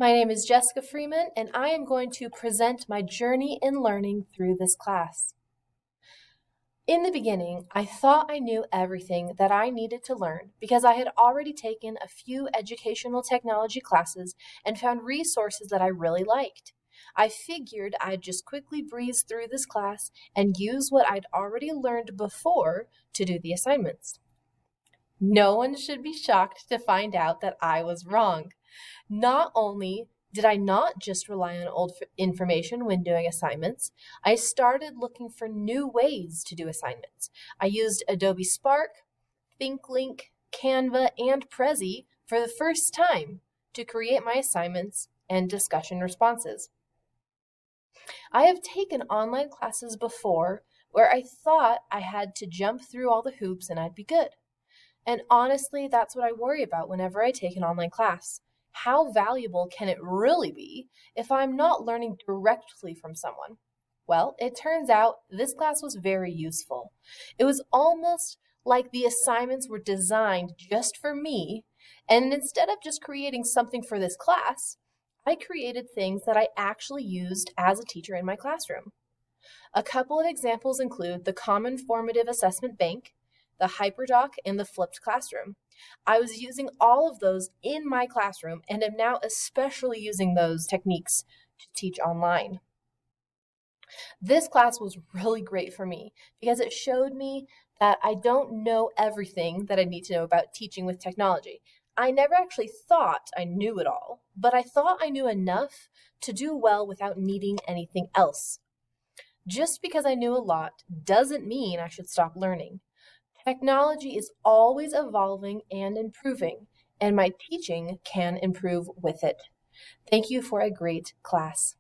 My name is Jessica Freeman, and I am going to present my journey in learning through this class. In the beginning, I thought I knew everything that I needed to learn because I had already taken a few educational technology classes and found resources that I really liked. I figured I'd just quickly breeze through this class and use what I'd already learned before to do the assignments. No one should be shocked to find out that I was wrong. Not only did I not just rely on old information when doing assignments, I started looking for new ways to do assignments. I used Adobe Spark, ThinkLink, Canva, and Prezi for the first time to create my assignments and discussion responses. I have taken online classes before where I thought I had to jump through all the hoops and I'd be good. And honestly, that's what I worry about whenever I take an online class. How valuable can it really be if I'm not learning directly from someone? Well, it turns out this class was very useful. It was almost like the assignments were designed just for me, and instead of just creating something for this class, I created things that I actually used as a teacher in my classroom. A couple of examples include the Common Formative Assessment Bank, the HyperDoc, and the Flipped Classroom. I was using all of those in my classroom and am now especially using those techniques to teach online. This class was really great for me because it showed me that I don't know everything that I need to know about teaching with technology. I never actually thought I knew it all, but I thought I knew enough to do well without needing anything else. Just because I knew a lot doesn't mean I should stop learning. Technology is always evolving and improving, and my teaching can improve with it. Thank you for a great class.